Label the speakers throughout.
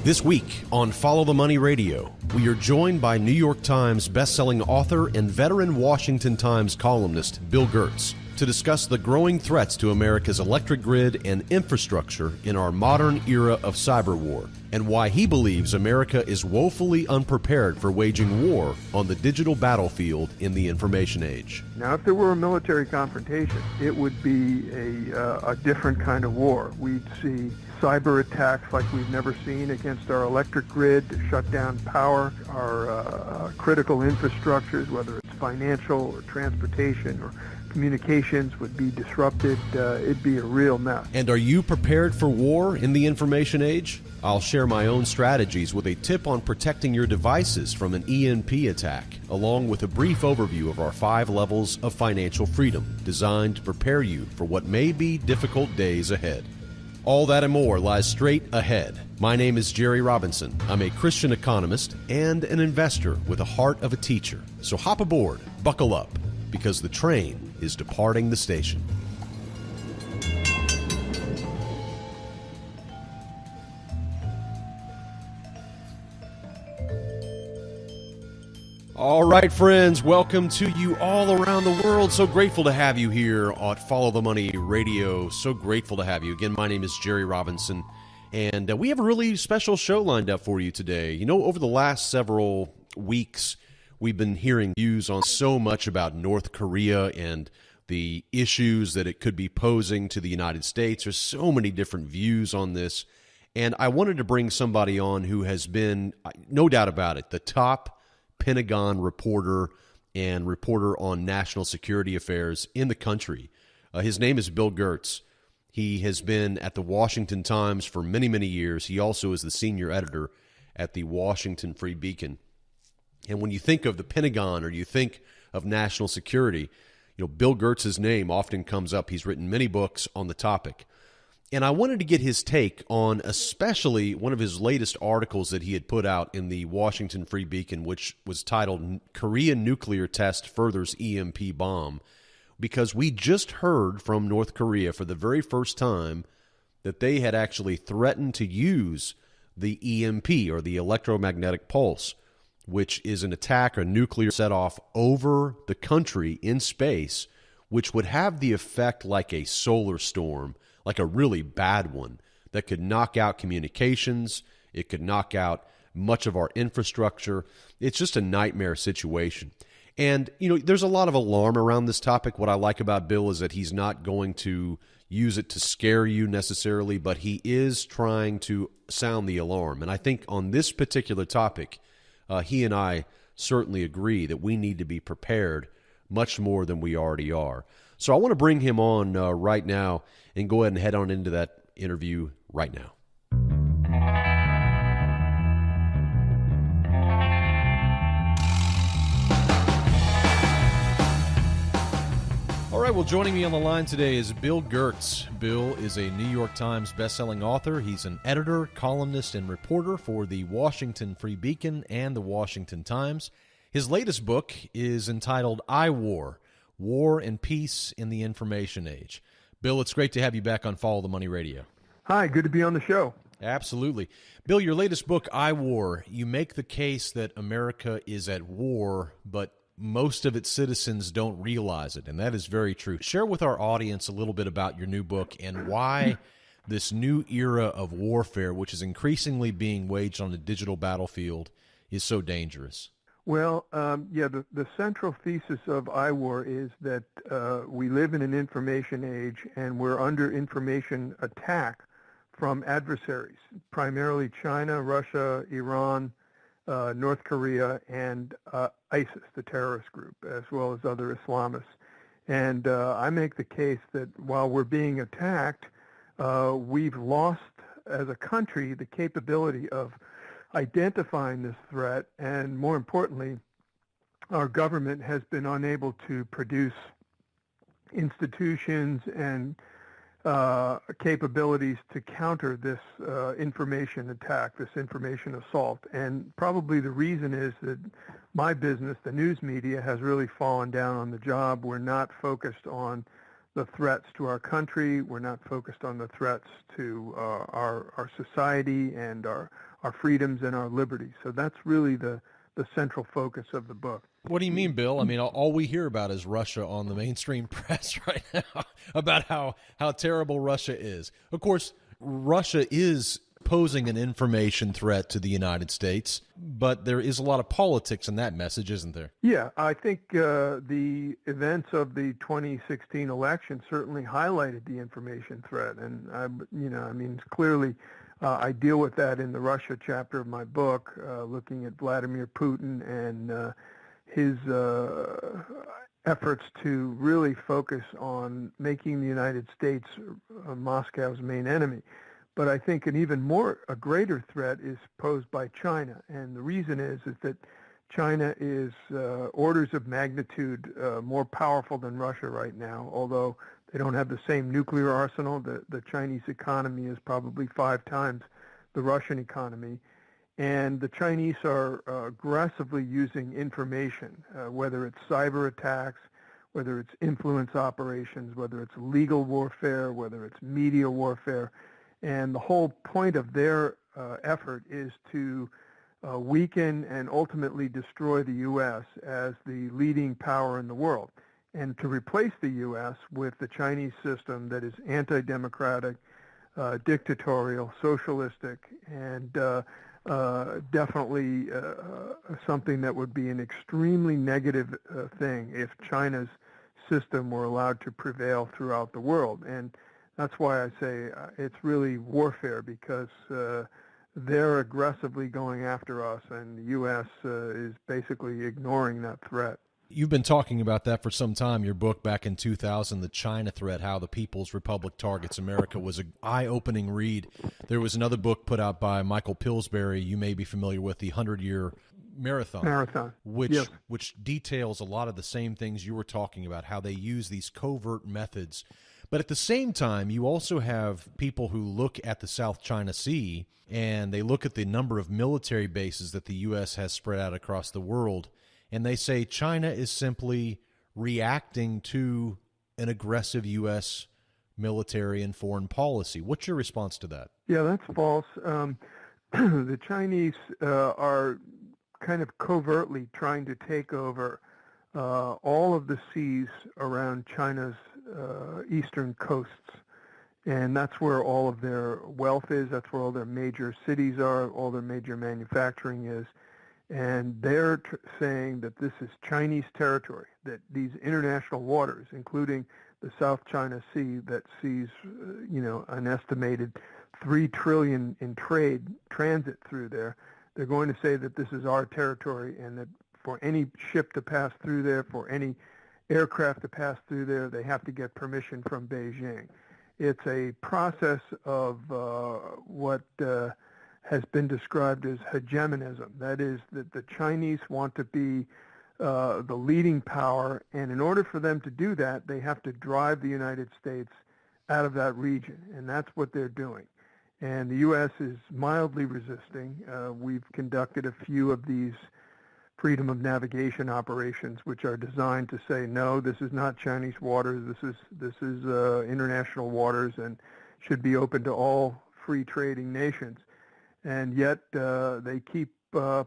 Speaker 1: This week on Follow the Money Radio, we are joined by New York Times bestselling author and veteran Washington Times columnist Bill Gertz to discuss the growing threats to America's electric grid and infrastructure in our modern era of cyberwar, and why he believes America is woefully unprepared for waging war on the digital battlefield in the information age.
Speaker 2: Now, if there were a military confrontation, it would be a different kind of war. We'd see cyber attacks like we've never seen against our electric grid to shut down power, our critical infrastructures, whether it's financial or transportation or communications would be disrupted. It'd be a real mess.
Speaker 1: And are you prepared for war in the information age? I'll share my own strategies with a tip on protecting your devices from an EMP attack, along with a brief overview of our 5 levels of financial freedom designed to prepare you for what may be difficult days ahead. All that and more lies straight ahead. My name is Jerry Robinson. I'm a Christian economist and an investor with the heart of a teacher. So hop aboard, buckle up, because the train is departing the station. All right, friends, welcome to you all around the world. So grateful to have you here at Follow the Money Radio. So grateful to have you. Again, my name is Jerry Robinson, and we have a really special show lined up for you today. You know, over the last several weeks, we've been hearing views on so much about North Korea and the issues that it could be posing to the United States. There's so many different views on this, and I wanted to bring somebody on who has been, no doubt about it, the top Pentagon reporter and reporter on national security affairs in the country. His name is Bill Gertz. He has been at the Washington Times for many, many years. He also is the senior editor at the Washington Free Beacon. And when you think of the Pentagon or you think of national security, you know, Bill Gertz's name often comes up. He's written many books on the topic. And I wanted to get his take on especially one of his latest articles that he had put out in the Washington Free Beacon, which was titled Korean Nuclear Test Furthers EMP Bomb, because we just heard from North Korea for the very first time that they had actually threatened to use the EMP, or the electromagnetic pulse, which is an attack or nuclear set-off over the country in space, which would have the effect like a solar storm, like a really bad one, that could knock out communications. It could knock out much of our infrastructure. It's just a nightmare situation. And, you know, there's a lot of alarm around this topic. What I like about Bill is that he's not going to use it to scare you necessarily, but he is trying to sound the alarm. And I think on this particular topic, he and I certainly agree that we need to be prepared much more than we already are. So I want to bring him on right now and go ahead and head on into that interview right now. All right, well, joining me on the line today is Bill Gertz. Bill is a New York Times bestselling author. He's an editor, columnist, and reporter for the Washington Free Beacon and the Washington Times. His latest book is entitled War and Peace in the Information Age. Bill, it's great to have you back on Follow the Money Radio.
Speaker 2: Hi, good to be on the show.
Speaker 1: Absolutely. Bill, your latest book, War, you make the case that America is at war, but most of its citizens don't realize it, and that is very true. Share with our audience a little bit about your new book and why this new era of warfare, which is increasingly being waged on the digital battlefield, is so dangerous.
Speaker 2: Well, the central thesis of War is that we live in an information age and we're under information attack from adversaries, primarily China, Russia, Iran, North Korea, and ISIS, the terrorist group, as well as other Islamists. And I make the case that while we're being attacked, we've lost as a country the capability of identifying this threat, and more importantly, our government has been unable to produce institutions and capabilities to counter this information attack, this information assault. And probably the reason is that my business, the news media, has really fallen down on the job. We're not focused on the threats to our country. We're not focused on the threats to our society and our freedoms and our liberties. So that's really the central focus of the book.
Speaker 1: What do you mean, Bill? I mean, all we hear about is Russia on the mainstream press right now, about how terrible Russia is. Of course, Russia is posing an information threat to the United States, but there is a lot of politics in that message, isn't there?
Speaker 2: Yeah, I think the events of the 2016 election certainly highlighted the information threat, and clearly I deal with that in the Russia chapter of my book, looking at Vladimir Putin and his efforts to really focus on making the United States Moscow's main enemy. But I think a greater threat is posed by China, and the reason is that China is orders of magnitude more powerful than Russia right now, although they don't have the same nuclear arsenal. The Chinese economy is probably 5 times the Russian economy, and the Chinese are aggressively using information, whether it's cyber attacks, whether it's influence operations, whether it's legal warfare, whether it's media warfare. And the whole point of their effort is to weaken and ultimately destroy the U.S. as the leading power in the world, and to replace the U.S. with the Chinese system that is anti-democratic, dictatorial, socialistic, and definitely something that would be an extremely negative thing if China's system were allowed to prevail throughout the world. And that's why I say it's really warfare, because they're aggressively going after us, and the U.S. Is basically ignoring that threat.
Speaker 1: You've been talking about that for some time. Your book back in 2000, The China Threat, How the People's Republic Targets America, was an eye-opening read. There was another book put out by Michael Pillsbury, you may be familiar with, The 100-Year Marathon, which details a lot of the same things you were talking about, how they use these covert methods. But at the same time, you also have people who look at the South China Sea, and they look at the number of military bases that the U.S. has spread out across the world, and they say China is simply reacting to an aggressive U.S. military and foreign policy. What's your response to that?
Speaker 2: Yeah, that's false. The Chinese are kind of covertly trying to take over all of the seas around China's eastern coasts, and that's where all of their wealth is. That's where all their major cities are, all their major manufacturing is. And they're saying that this is Chinese territory, that these international waters, including the South China Sea that sees, an estimated $3 trillion in trade transit through there, they're going to say that this is our territory, and that for any ship to pass through there, for any aircraft to pass through there, they have to get permission from Beijing. It's a process of what has been described as hegemonism. That is, that the Chinese want to be the leading power, and in order for them to do that, they have to drive the United States out of that region, and that's what they're doing. And the U.S. is mildly resisting. We've conducted a few of these freedom of navigation operations, which are designed to say, no, this is not Chinese waters. This is international waters and should be open to all free trading nations. And yet they keep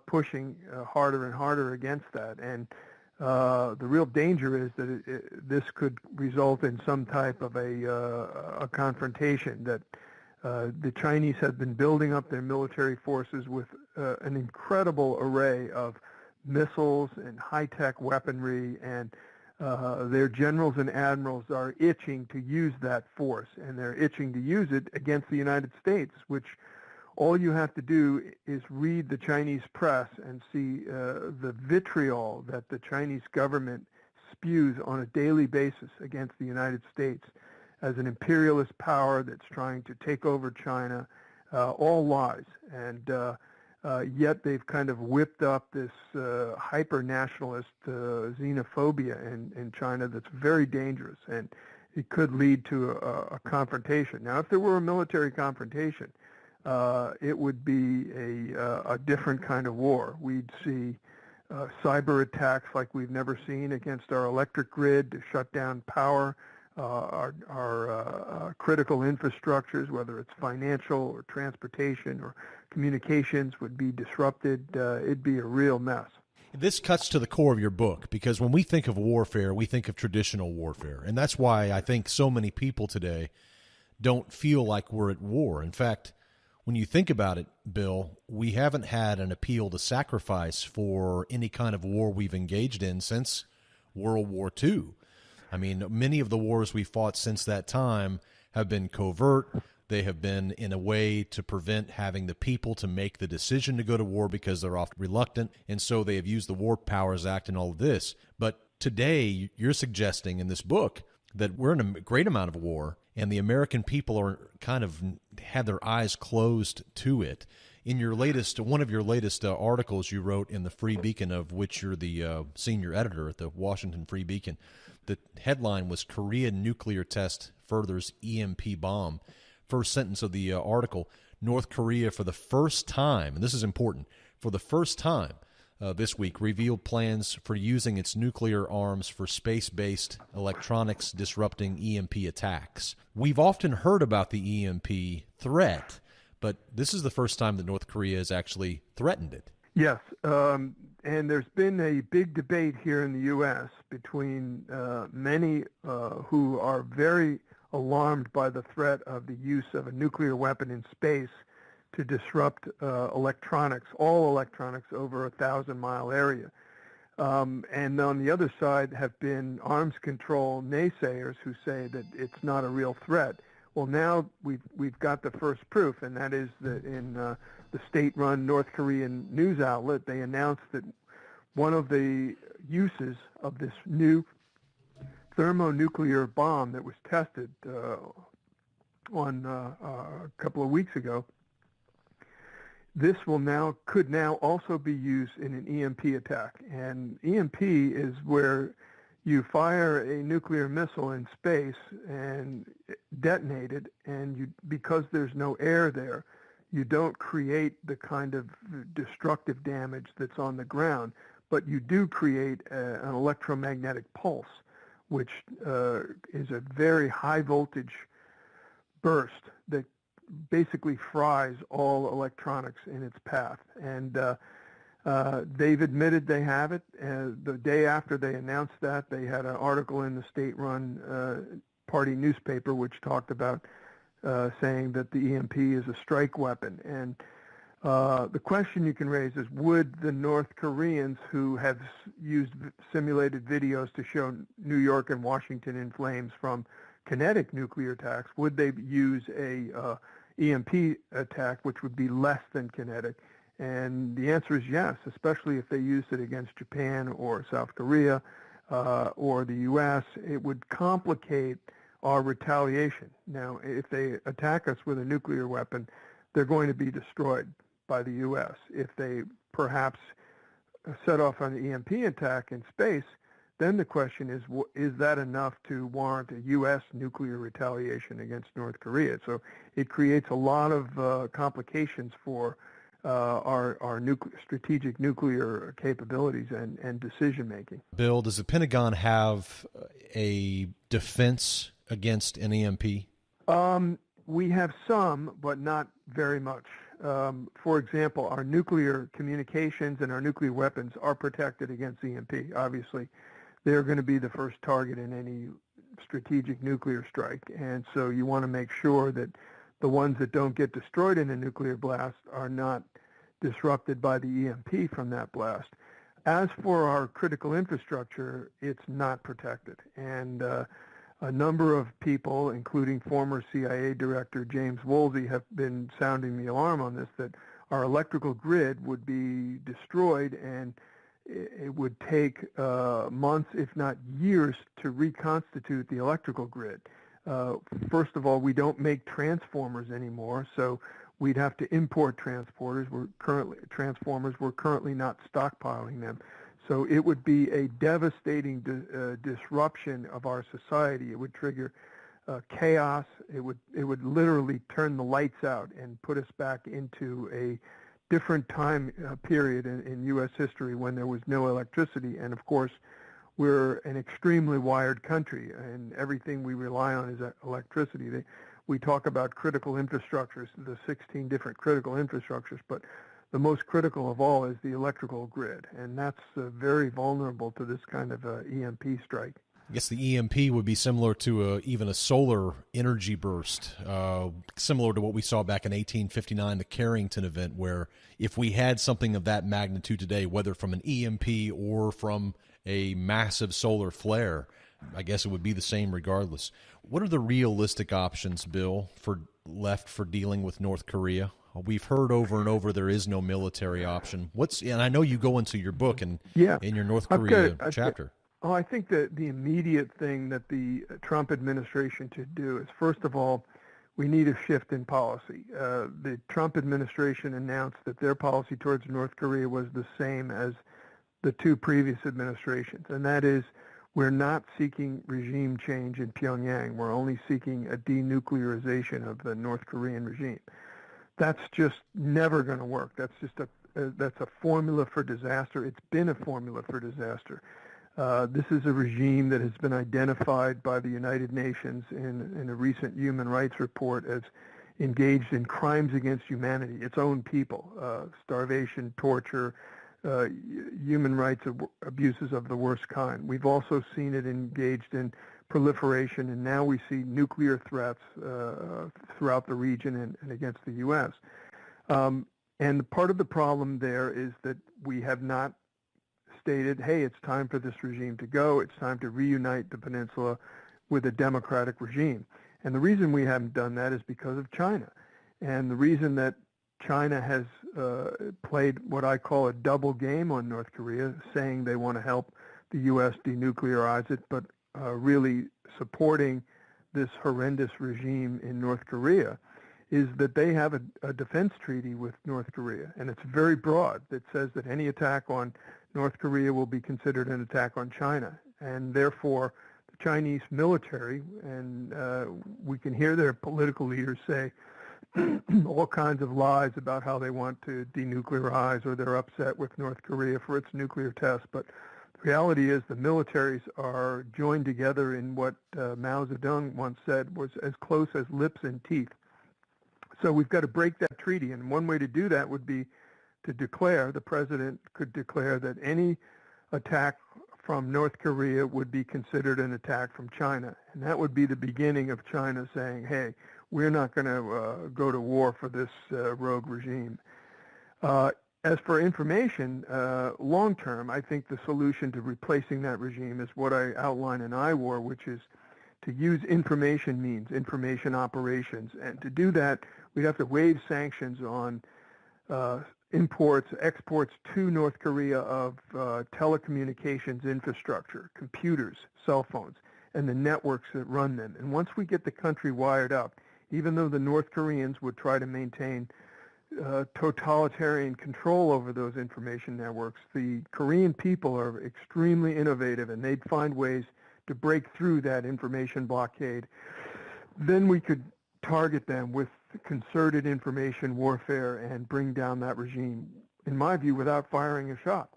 Speaker 2: pushing harder and harder against that. And the real danger is that this could result in some type of a confrontation, that the Chinese have been building up their military forces with an incredible array of missiles and high-tech weaponry, and their generals and admirals are itching to use that force, and they're itching to use it against the United States, which all you have to do is read the Chinese press and see the vitriol that the Chinese government spews on a daily basis against the United States as an imperialist power that's trying to take over China, all lies. And yet they've kind of whipped up this hyper-nationalist xenophobia in China that's very dangerous, and it could lead to a confrontation. Now, if there were a military confrontation, it would be a different kind of war. We'd see cyber attacks like we've never seen against our electric grid to shut down power. our critical infrastructures, whether it's financial or transportation or communications, would be disrupted. It'd be a real mess.
Speaker 1: This cuts to the core of your book, because when we think of warfare, we think of traditional warfare. And that's why I think so many people today don't feel like we're at war. In fact, when you think about it, Bill, we haven't had an appeal to sacrifice for any kind of war we've engaged in since World War II. I mean, many of the wars we fought since that time have been covert. They have been in a way to prevent having the people to make the decision to go to war because they're often reluctant. And so they have used the War Powers Act and all of this. But today, you're suggesting in this book that we're in a great amount of war, and the American people are kind of had their eyes closed to it. In your latest, one of your latest articles you wrote in the Free Beacon, of which you're the senior editor at the Washington Free Beacon, the headline was "Korean Nuclear Test Furthers EMP Bomb." First sentence of the article: North Korea, for the first time, and this is important, for the first time this week, revealed plans for using its nuclear arms for space-based electronics disrupting EMP attacks. We've often heard about the EMP threat, but this is the first time that North Korea has actually threatened it.
Speaker 2: Yes, and there's been a big debate here in the U.S. between many who are very alarmed by the threat of the use of a nuclear weapon in space to disrupt electronics, all electronics over a 1,000-mile area. And on the other side have been arms control naysayers who say that it's not a real threat. Well, now we've got the first proof, and that is that in the state-run North Korean news outlet, they announced that one of the uses of this new thermonuclear bomb that was tested on a couple of weeks ago, this could now also be used in an EMP attack. And EMP is where you fire a nuclear missile in space and detonate it, and because there's no air there, you don't create the kind of destructive damage that's on the ground, but you do create an electromagnetic pulse, which is a very high voltage burst that basically fries all electronics in its path. And they've admitted they have it. The day after they announced that, they had an article in the state-run party newspaper which talked about saying that the EMP is a strike weapon. And the question you can raise is, would the North Koreans who have used simulated videos to show New York and Washington in flames from kinetic nuclear attacks, would they use a EMP attack which would be less than kinetic? And the answer is yes, especially if they used it against Japan or South Korea or the U.S. It would complicate our retaliation. Now, if they attack us with a nuclear weapon, they're going to be destroyed by the U.S. If they perhaps set off an EMP attack in space, then the question is that enough to warrant a U.S. nuclear retaliation against North Korea? So it creates a lot of complications for our strategic nuclear capabilities and decision-making.
Speaker 1: Bill, does the Pentagon have a defense against an EMP?
Speaker 2: We have some, but not very much. For example, our nuclear communications and our nuclear weapons are protected against EMP, obviously. They're going to be the first target in any strategic nuclear strike. And so you want to make sure that the ones that don't get destroyed in a nuclear blast are not disrupted by the EMP from that blast. As for our critical infrastructure, it's not protected. And a number of people, including former CIA Director James Woolsey, have been sounding the alarm on this, that our electrical grid would be destroyed, and it would take months, if not years, to reconstitute the electrical grid. First of all, we don't make transformers anymore, so we'd have to import transformers. We're currently not stockpiling them. So it would be a devastating disruption of our society. It would trigger chaos. It would literally turn the lights out and put us back into a different time period in U.S. history when there was no electricity. And of course, we're an extremely wired country, and everything we rely on is electricity. We talk about critical infrastructures, the 16 different critical infrastructures, but the most critical of all is the electrical grid, and that's very vulnerable to this kind of EMP strike.
Speaker 3: I guess the EMP would be similar to even a solar energy burst, similar to what we saw back in 1859, the Carrington event, where if we had something of that magnitude today, whether from an EMP or from a massive solar flare, I guess it would be the same regardless. What are the realistic options, Bill, left for dealing with North Korea? We've heard over and over there is no military option. And I know you go into your book and in your North Korea chapter.
Speaker 2: I think that the immediate thing that the Trump administration should do is, first of all, we need a shift in policy. The Trump administration announced that their policy towards North Korea was the same as the two previous administrations, and that is we're not seeking regime change in Pyongyang. We're only seeking a denuclearization of the North Korean regime. That's just never going to work. That's just that's a formula for disaster. It's been a formula for disaster. This is a regime that has been identified by the United Nations in a recent human rights report as engaged in crimes against humanity, its own people, starvation, torture, human rights abuses of the worst kind. We've also seen it engaged in proliferation, and now we see nuclear threats throughout the region and against the U.S. And part of the problem there is that we have not stated, hey, it's time for this regime to go. It's time to reunite the peninsula with a democratic regime. And the reason we haven't done that is because of China. And the reason that China has played what I call a double game on North Korea, saying they want to help the U.S. denuclearize it, but really supporting this horrendous regime in North Korea, is that they have a defense treaty with North Korea. And it's very broad. That says that any attack on North Korea will be considered an attack on China. And therefore, the Chinese military, and we can hear their political leaders say all kinds of lies about how they want to denuclearize or they're upset with North Korea for its nuclear tests. But the reality is the militaries are joined together in what Mao Zedong once said was as close as lips and teeth. So we've got to break that treaty. And one way to do that would be to declare, the president could declare that any attack from North Korea would be considered an attack from China. And that would be the beginning of China saying, hey, we're not going to go to war for this rogue regime. As for information, long term, I think the solution to replacing that regime is what I outline in iWar, which is to use information means, information operations. And to do that, we'd have to waive sanctions on imports, exports to North Korea of telecommunications infrastructure, computers, cell phones, and the networks that run them. And once we get the country wired up, even though the North Koreans would try to maintain totalitarian control over those information networks, the Korean people are extremely innovative, and they'd find ways to break through that information blockade. Then we could target them with concerted information warfare and bring down that regime, in my view, without firing a shot.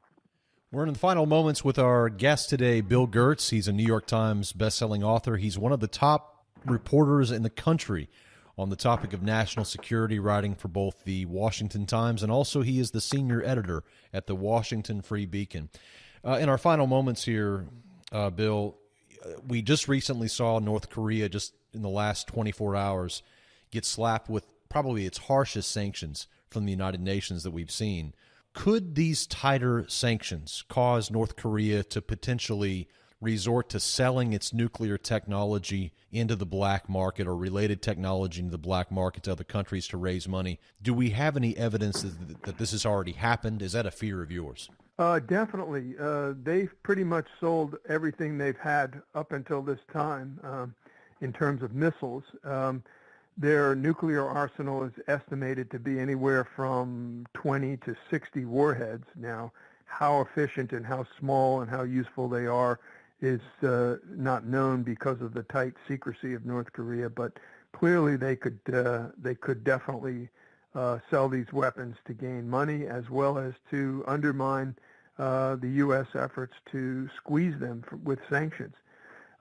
Speaker 3: We're in the final moments with our guest today, Bill Gertz. He's a New York Times bestselling author. He's one of the top reporters in the country on the topic of national security, writing for both the Washington Times, and also he is the senior editor at the Washington Free Beacon. In our final moments here, Bill, we just recently saw North Korea, just in the last 24 hours, get slapped with probably its harshest sanctions from the United Nations that we've seen. Could these tighter sanctions cause North Korea to potentially resort to selling its nuclear technology into the black market or related technology into the black market to other countries to raise money? Do we have any evidence that this has already happened? Is that a fear of yours?
Speaker 2: Definitely. They've pretty much sold everything they've had up until this time in terms of missiles. Their nuclear arsenal is estimated to be anywhere from 20 to 60 warheads. Now, how efficient and how small and how useful they are is not known because of the tight secrecy of North Korea, but clearly they could definitely sell these weapons to gain money as well as to undermine the U.S. efforts to squeeze them with sanctions.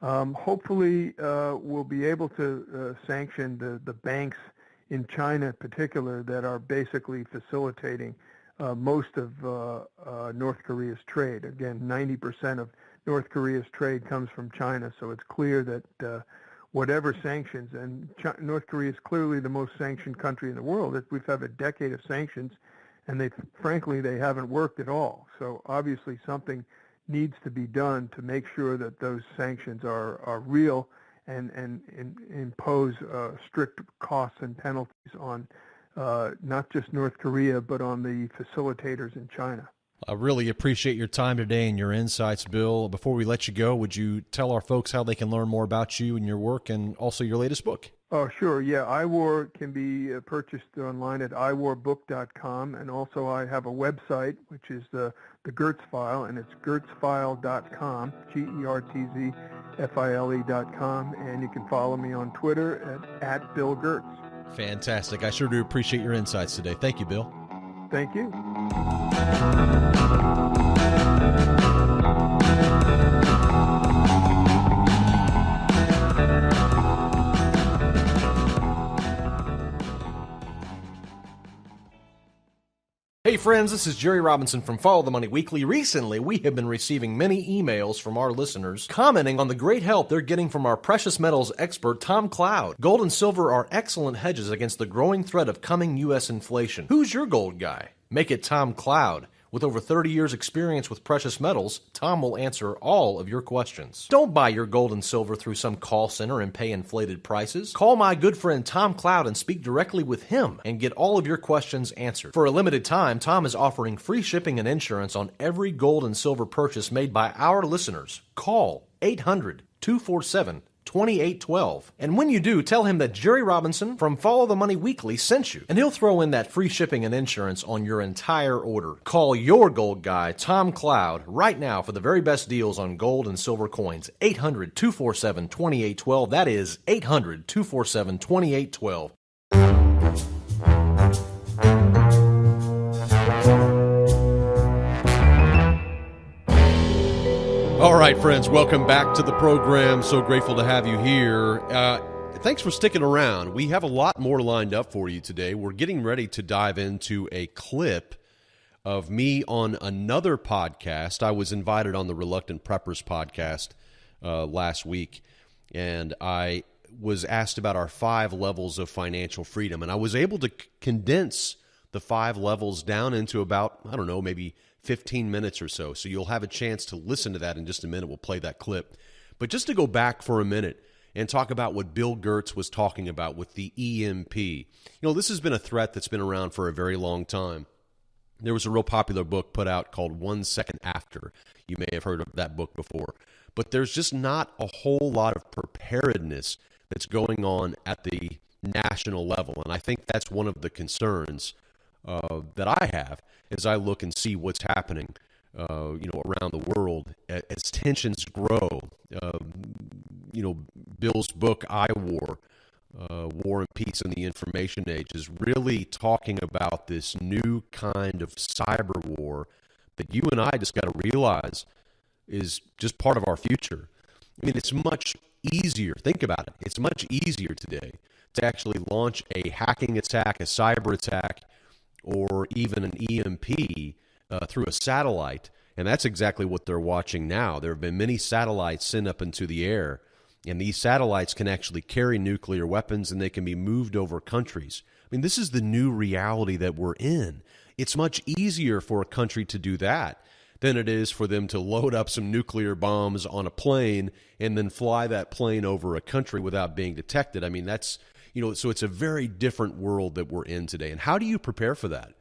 Speaker 2: Hopefully, we'll be able to sanction the banks in China in particular that are basically facilitating most of North Korea's trade. Again, 90% of North Korea's trade comes from China, so it's clear that whatever sanctions, and North Korea is clearly the most sanctioned country in the world. We've had a decade of sanctions, and frankly, they haven't worked at all. So obviously something needs to be done to make sure that those sanctions are real and impose strict costs and penalties on not just North Korea, but on the facilitators in China.
Speaker 3: I really appreciate your time today and your insights, Bill. Before we let you go, would you tell our folks how they can learn more about you and your work and also your latest book?
Speaker 2: Oh, sure. Yeah, iWar can be purchased online at iwarbook.com, and also I have a website, which is the Gertz File, and it's gertzfile.com, GERTZFILE.com, and you can follow me on Twitter at Bill Gertz.
Speaker 3: Fantastic. I sure do appreciate your insights today. Thank you, Bill.
Speaker 2: Thank you.
Speaker 3: Hey friends, this is Jerry Robinson from Follow the Money Weekly. Recently, we have been receiving many emails from our listeners commenting on the great help they're getting from our precious metals expert, Tom Cloud. Gold and silver are excellent hedges against the growing threat of coming U.S. inflation. Who's your gold guy? Make it Tom Cloud. With over 30 years experience with precious metals, Tom will answer all of your questions. Don't buy your gold and silver through some call center and pay inflated prices. Call my good friend Tom Cloud and speak directly with him and get all of your questions answered. For a limited time, Tom is offering free shipping and insurance on every gold and silver purchase made by our listeners. Call 800-247-2812. And when you do, tell him that Jerry Robinson from Follow the Money Weekly sent you, and he'll throw in that free shipping and insurance on your entire order. Call your gold guy, Tom Cloud, right now for the very best deals on gold and silver coins. 800-247-2812. That is 800-247-2812. All right, friends, welcome back to the program. So grateful to have you here. Thanks for sticking around. We have a lot more lined up for you today. We're getting ready to dive into a clip of me on another podcast. I was invited on the Reluctant Preppers podcast last week, and I was asked about our 5 levels of financial freedom, and I was able to condense the 5 levels down into about, I don't know, maybe 15 minutes or so. So you'll have a chance to listen to that in just a minute. We'll play that clip. But just to go back for a minute and talk about what Bill Gertz was talking about with the EMP. You know, this has been a threat that's been around for a very long time. There was a real popular book put out called 1 Second After. You may have heard of that book before. But there's just not a whole lot of preparedness that's going on at the national level. And I think that's one of the concerns that I have as I look and see what's happening, around the world as tensions grow. Bill's book, I War, War and Peace in the Information Age, is really talking about this new kind of cyber war that you and I just got to realize is just part of our future. I mean, it's much easier. Think about it. It's much easier today to actually launch a hacking attack, a cyber attack, or even an EMP through a satellite. And that's exactly what they're watching now. There have been many satellites sent up into the air, and these satellites can actually carry nuclear weapons, and they can be moved over countries. I mean, this is the new reality that we're in. It's much easier for a country to do that than it is for them to load up some nuclear bombs on a plane and then fly that plane over a country without being detected. I mean, that's... so it's a very different world that we're in today. And how do you prepare for that?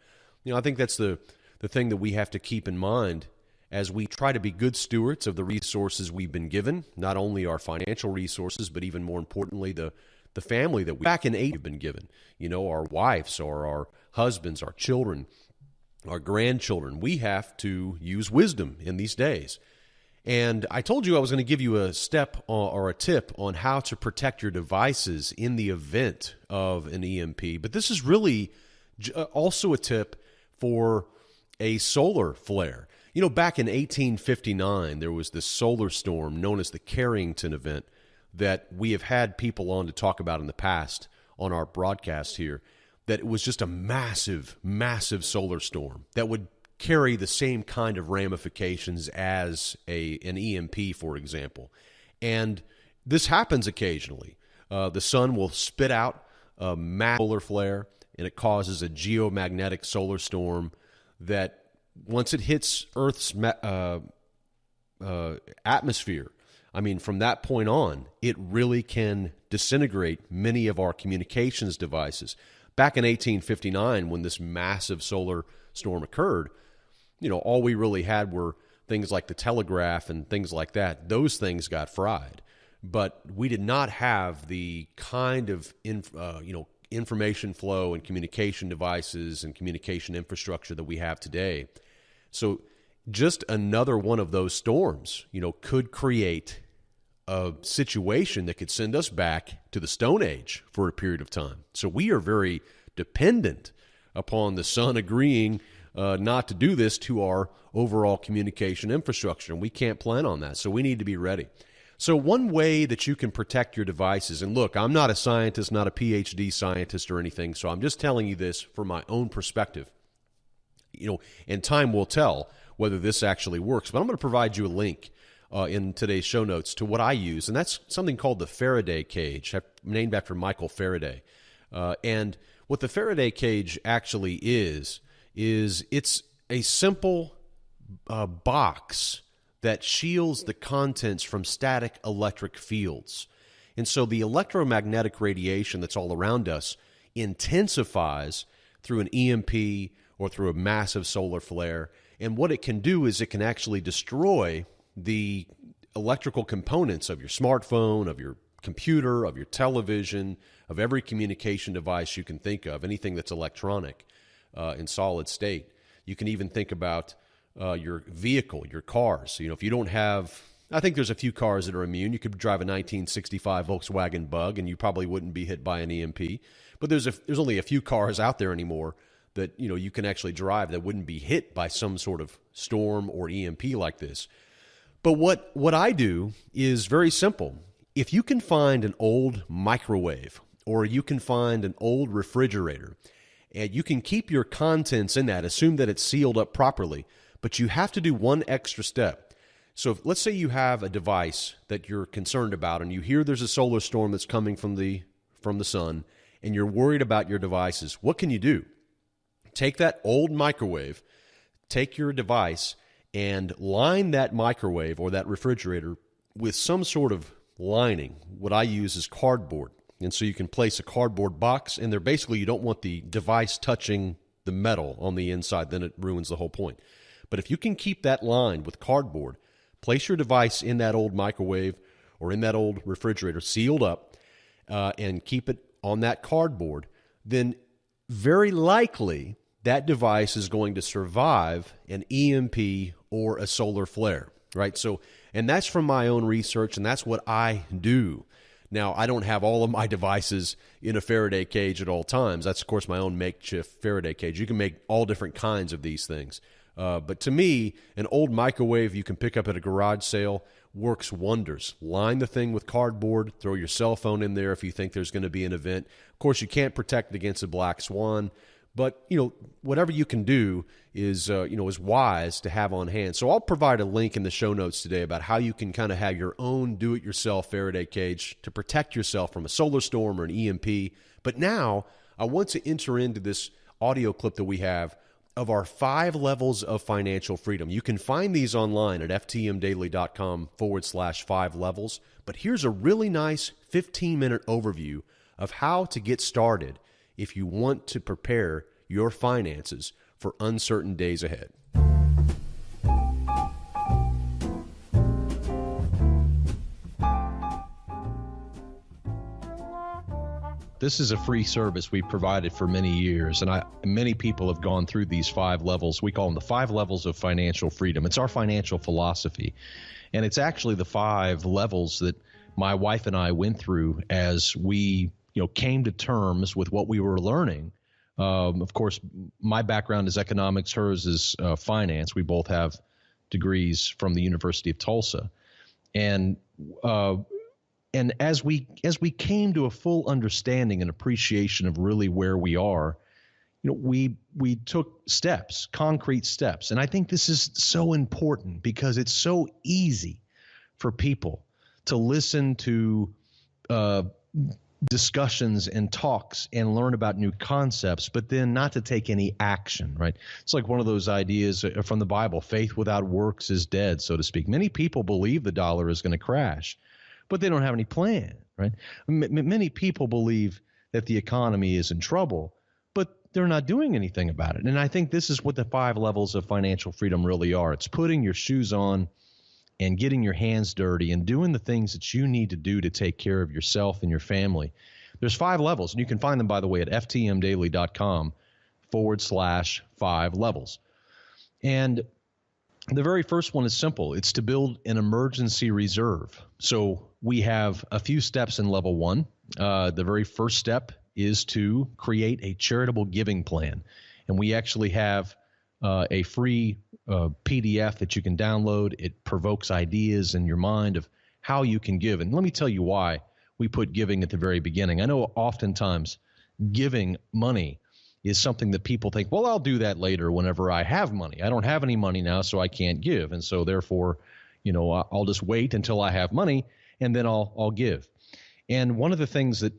Speaker 3: I think that's the thing that we have to keep in mind as we try to be good stewards of the resources we've been given, not only our financial resources, but even more importantly, the family that back in 8 have been given. Our wives or our husbands, our children, our grandchildren. We have to use wisdom in these days. And I told you I was going to give you a step or a tip on how to protect your devices in the event of an EMP. But this is really also a tip for a solar flare.
Speaker 1: Back in 1859, there was this solar storm known as the Carrington event that we have had people on to talk about in the past on our broadcast here, that it was just a massive, massive solar storm that would carry the same kind of ramifications as an EMP, for example. And this happens occasionally. The sun will spit out a massive solar flare, and it causes a geomagnetic solar storm that, once it hits Earth's atmosphere, from that point on, it really can disintegrate many of our communications devices. Back in 1859, when this massive solar storm occurred, all we really had were things like the telegraph and things like that. Those things got fried. But we did not have the kind of information flow and communication devices and communication infrastructure that we have today. So just another one of those storms, could create a situation that could send us back to the Stone Age for a period of time. So we are very dependent upon the sun agreeing not to do this to our overall communication infrastructure, and we can't plan on that. So we need to be ready. So one way that you can protect your devices, and look, I'm not a scientist, not a PhD scientist or anything, so I'm just telling you this from my own perspective. And time will tell whether this actually works. But I'm going to provide you a link in today's show notes to what I use, and that's something called the Faraday cage, named after Michael Faraday. And what the Faraday cage actually is it's a simple box that shields the contents from static electric fields. And so the electromagnetic radiation that's all around us intensifies through an EMP or through a massive solar flare. And what it can do is it can actually destroy the electrical components of your smartphone, of your computer, of your television, of every communication device you can think of, anything that's electronic in solid state. You can even think about your vehicle, your cars. If you don't have, I think there's a few cars that are immune. You could drive a 1965 Volkswagen Bug and you probably wouldn't be hit by an EMP. But there's only a few cars out there anymore that you can actually drive that wouldn't be hit by some sort of storm or EMP like this. But what I do is very simple. If you can find an old microwave or you can find an old refrigerator, and you can keep your contents in that, assume that it's sealed up properly, but you have to do one extra step. So let's say you have a device that you're concerned about and you hear there's a solar storm that's coming from the sun and you're worried about your devices. What can you do? Take that old microwave, take your device, and line that microwave or that refrigerator with some sort of lining. What I use is cardboard. And so you can place a cardboard box in there. Basically, you don't want the device touching the metal on the inside. Then it ruins the whole point. But if you can keep that lined with cardboard, place your device in that old microwave or in that old refrigerator, sealed up, and keep it on that cardboard, then very likely that device is going to survive an EMP or a solar flare, right? So, and that's from my own research, and that's what I do. Now, I don't have all of my devices in a Faraday cage at all times. That's, of course, my own makeshift Faraday cage. You can make all different kinds of these things. But to me, an old microwave you can pick up at a garage sale works wonders. Line the thing with cardboard. Throw your cell phone in there if you think there's going to be an event. Of course, you can't protect it against a black swan. But, whatever you can do is wise to have on hand. So I'll provide a link in the show notes today about how you can kind of have your own do-it-yourself Faraday cage to protect yourself from a solar storm or an EMP. But now I want to enter into this audio clip that we have of our 5 levels of financial freedom. You can find these online at ftmdaily.com/5 levels. But here's a really nice 15-minute overview of how to get started if you want to prepare your finances for uncertain days ahead.
Speaker 4: This is a free service we've provided for many years, and many people have gone through these 5 levels. We call them the 5 levels of financial freedom. It's our financial philosophy, and it's actually the 5 levels that my wife and I went through as we came to terms with what we were learning. Of course, my background is economics, hers is finance. We both have degrees from the University of Tulsa. And as we came to a full understanding and appreciation of really where we are, we took steps, concrete steps. And I think this is so important because it's so easy for people to listen to discussions and talks and learn about new concepts, but then not to take any action, right? It's like one of those ideas from the Bible, faith without works is dead, so to speak. Many people believe the dollar is going to crash, but they don't have any plan, right? Many people believe that the economy is in trouble, but they're not doing anything about it. And I think this is what the 5 levels of financial freedom really are. It's putting your shoes on and getting your hands dirty and doing the things that you need to do to take care of yourself and your family. There's 5 levels, and you can find them, by the way, at ftmdaily.com/5 levels. And the very first one is simple. It's to build an emergency reserve. So we have a few steps in level 1. The very first step is to create a charitable giving plan. And we actually have a free PDF that you can download. It provokes ideas in your mind of how you can give. And let me tell you why we put giving at the very beginning. I know oftentimes giving money is something that people think, well, I'll do that later whenever I have money. I don't have any money now, so I can't give. And so therefore, I'll just wait until I have money and then I'll give. And one of the things that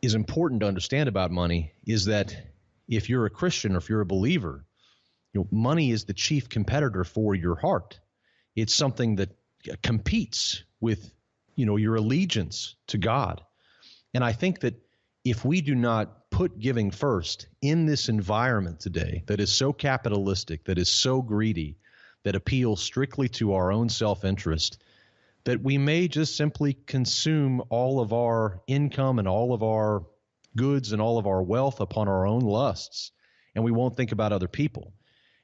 Speaker 4: is important to understand about money is that if you're a Christian or if you're a believer, money is the chief competitor for your heart. It's something that competes with, your allegiance to God. And I think that if we do not put giving first in this environment today that is so capitalistic, that is so greedy, that appeals strictly to our own self-interest, that we may just simply consume all of our income and all of our goods and all of our wealth upon our own lusts, and we won't think about other people.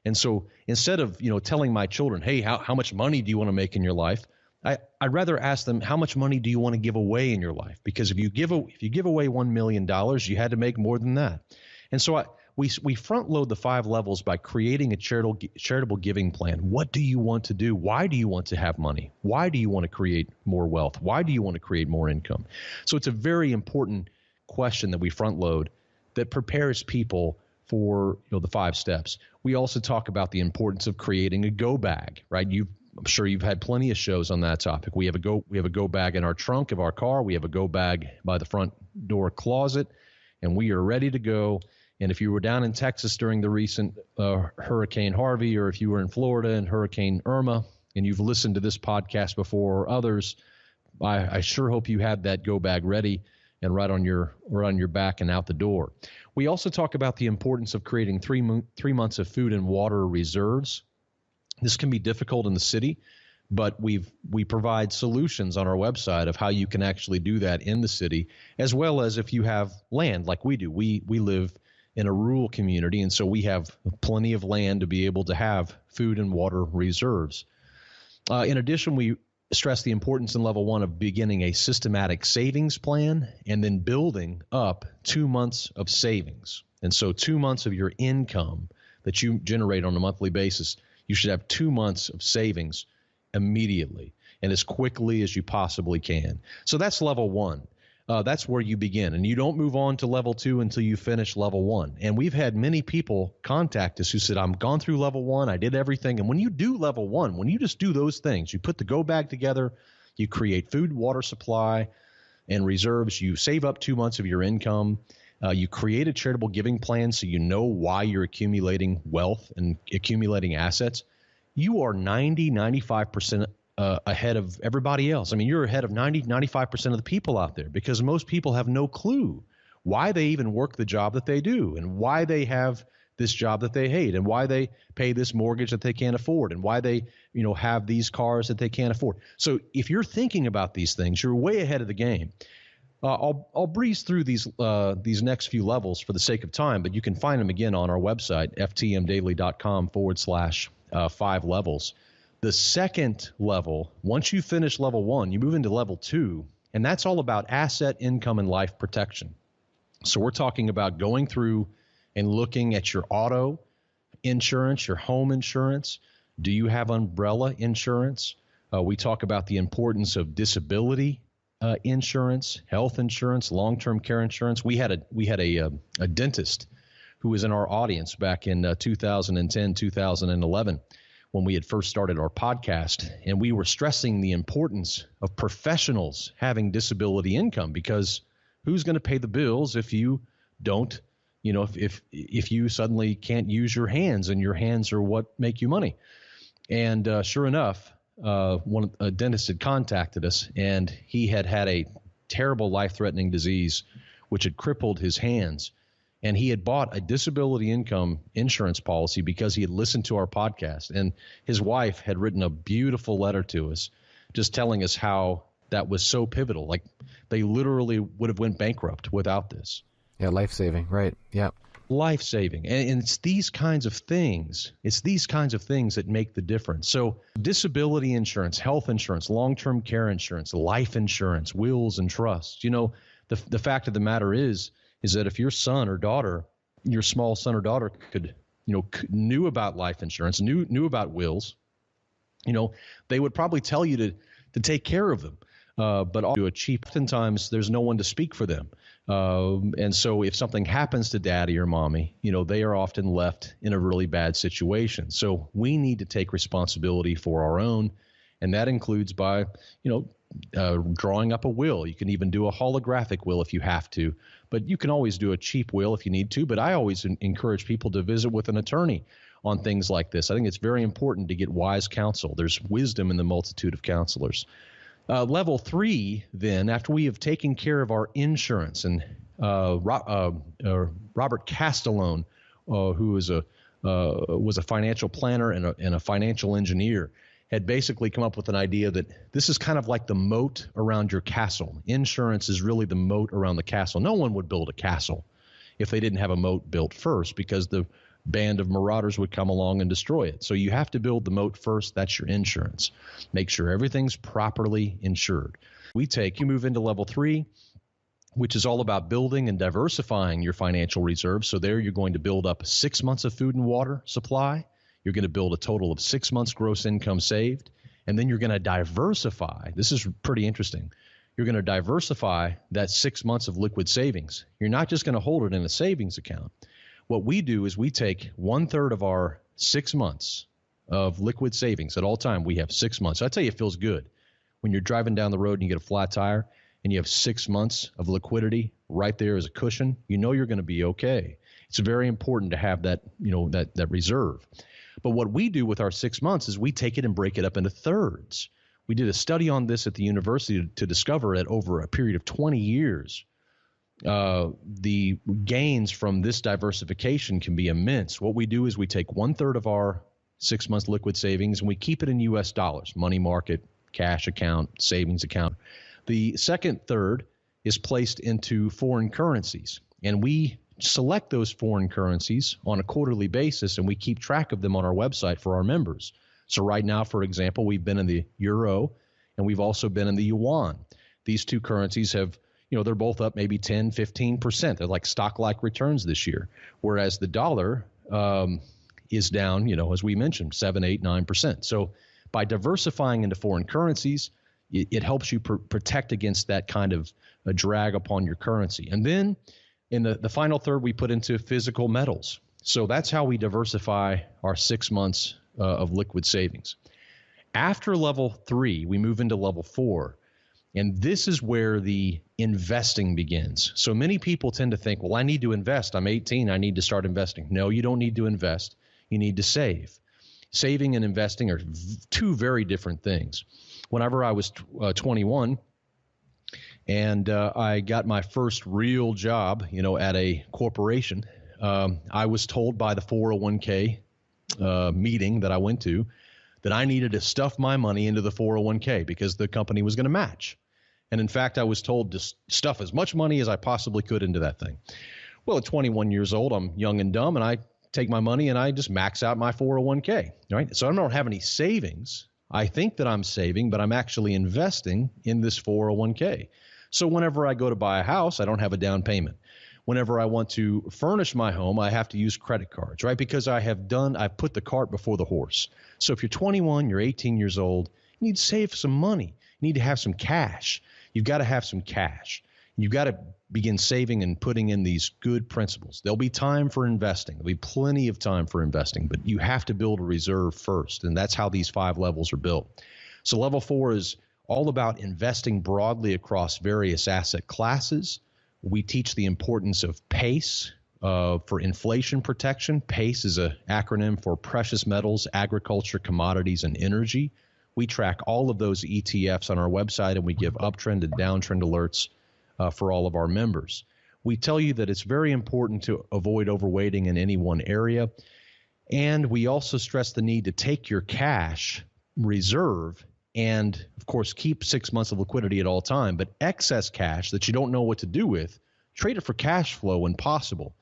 Speaker 4: And so instead of, telling my children, hey, how much money do you want to make in your life? I'd rather ask them, how much money do you want to give away in your life? Because if you give away $1 million, you had to make more than that. And so we front load the 5 levels by creating a charitable giving plan. What do you want to do? Why do you want to have money? Why do you want to create more wealth? Why do you want to create more income? So it's a very important question that we front load that prepares people for the 5 steps. We also talk about the importance of creating a go bag, right? I'm sure you've had plenty of shows on that topic. We have a go bag in our trunk of our car. We have a go bag by the front door closet, and we are ready to go. And if you were down in Texas during the recent Hurricane Harvey, or if you were in Florida and Hurricane Irma, and you've listened to this podcast before or others, I sure hope you had that go bag ready and right on your back and out the door. We also talk about the importance of creating 3 months of food and water reserves. This can be difficult in the city, but we provide solutions on our website of how you can actually do that in the city, as well as if you have land like we do. We live in a rural community, and so we have plenty of land to be able to have food and water reserves. In addition, we stress the importance in level 1 of beginning a systematic savings plan and then building up 2 months of savings. And so 2 months of your income that you generate on a monthly basis, you should have 2 months of savings immediately and as quickly as you possibly can. So that's level 1. That's where you begin. And you don't move on to level 2 until you finish level 1. And we've had many people contact us who said, I'm gone through level 1. I did everything. And when you do level 1, when you just do those things, you put the go bag together, you create food, water supply, and reserves, you save up 2 months of your income, you create a charitable giving plan so you know why you're accumulating wealth and accumulating assets, you are 95% ahead of everybody else. I mean, you're ahead of 95% of the people out there, because most people have no clue why they even work the job that they do, and why they have this job that they hate, and why they pay this mortgage that they can't afford, and why they, have these cars that they can't afford. So if you're thinking about these things, you're way ahead of the game. I'll breeze through these next few levels for the sake of time, but you can find them again on our website, ftmdaily.com/5 levels. The second level, once you finish level 1, you move into level 2, and that's all about asset, income, and life protection. So we're talking about going through and looking at your auto insurance, your home insurance, Do you have umbrella insurance? We talk about the importance of disability insurance, health insurance, long-term care insurance. We had a dentist who was in our audience back in 2010, 2011, when we had first started our podcast, and we were stressing the importance of professionals having disability income, because who's going to pay the bills if you don't, if you suddenly can't use your hands, and your hands are what make you money. And sure enough, a dentist had contacted us, and he had a terrible life-threatening disease which had crippled his hands. And he had bought a disability income insurance policy because he had listened to our podcast. And his wife had written a beautiful letter to us just telling us how that was so pivotal. Like, they literally would have went bankrupt without this.
Speaker 5: Yeah, life-saving, right. Yeah.
Speaker 4: Life-saving. And it's these kinds of things. It's these kinds of things that make the difference. So disability insurance, health insurance, long-term care insurance, life insurance, wills and trusts. The fact of the matter is that if your son or daughter, your small son or daughter knew about life insurance, knew about wills, they would probably tell you to take care of them. But do it cheap. Oftentimes, there's no one to speak for them. And so if something happens to daddy or mommy, they are often left in a really bad situation. So we need to take responsibility for our own. And that includes by, drawing up a will. You can even do a holographic will if you have to, but you can always do a cheap will if you need to. But I always encourage people to visit with an attorney on things like this. I think it's very important to get wise counsel. There's wisdom in the multitude of counselors. Level 3, then, after we have taken care of our insurance, and Robert Castellone, who was a financial planner and a financial engineer, had basically come up with an idea that this is kind of like the moat around your castle. Insurance is really the moat around the castle. No one would build a castle if they didn't have a moat built first, because the band of marauders would come along and destroy it. So you have to build the moat first. That's your insurance. Make sure everything's properly insured. You move into level 3, which is all about building and diversifying your financial reserves. So there you're going to build up 6 months of food and water supply. You're going to build a total of 6 months gross income saved. And then you're going to diversify. This is pretty interesting. You're going to diversify that 6 months of liquid savings. You're not just going to hold it in a savings account. What we do is we take 1/3 of our 6 months of liquid savings at all time. We have 6 months. I tell you, it feels good when you're driving down the road and you get a flat tire and you have 6 months of liquidity right there as a cushion. You're going to be okay. It's very important to have that, that reserve. But what we do with our 6 months is we take it and break it up into thirds. We did a study on this at the university to discover that over a period of 20 years, the gains from this diversification can be immense. What we do is we take 1/3 of our 6 months liquid savings and we keep it in U.S. dollars, money market, cash account, savings account. The second third is placed into foreign currencies, and we select those foreign currencies on a quarterly basis, and we keep track of them on our website for our members. So right now, for example, we've been in the euro and we've also been in the yuan. These two currencies have they're both up maybe 10, 15%. They're like stock-like returns this year, whereas the dollar is down, as we mentioned, 7, 8, 9%. So by diversifying into foreign currencies, it helps you protect against that kind of a drag upon your currency. And then in the final third, we put into physical metals. So that's how we diversify our 6 months of liquid savings. After level 3, we move into level 4. And this is where the investing begins. So many people tend to think, well, I need to invest. I'm 18. I need to start investing. No, you don't need to invest. You need to save. Saving and investing are two very different things. Whenever I was 21 and I got my first real job, at a corporation, I was told by the 401k meeting that I went to that I needed to stuff my money into the 401k because the company was going to match. And in fact, I was told to stuff as much money as I possibly could into that thing. Well, at 21 years old, I'm young and dumb, and I take my money and I just max out my 401k, right? So I don't have any savings. I think that I'm saving, but I'm actually investing in this 401k. So whenever I go to buy a house, I don't have a down payment. Whenever I want to furnish my home, I have to use credit cards, right? Because I've put the cart before the horse. So if you're 21, you're 18 years old, you need to save some money. You need to have some cash. You've got to have some cash. You've got to begin saving and putting in these good principles. There'll be time for investing. There'll be plenty of time for investing, but you have to build a reserve first. And that's how these 5 levels are built. So level 4 is all about investing broadly across various asset classes. We teach the importance of PACE for inflation protection. PACE is an acronym for precious metals, agriculture, commodities, and energy. We track all of those ETFs on our website, and we give uptrend and downtrend alerts for all of our members. We tell you that it's very important to avoid overweighting in any one area. And we also stress the need to take your cash reserve and, of course, keep 6 months of liquidity at all time. But excess cash that you don't know what to do with, trade it for cash flow when possible.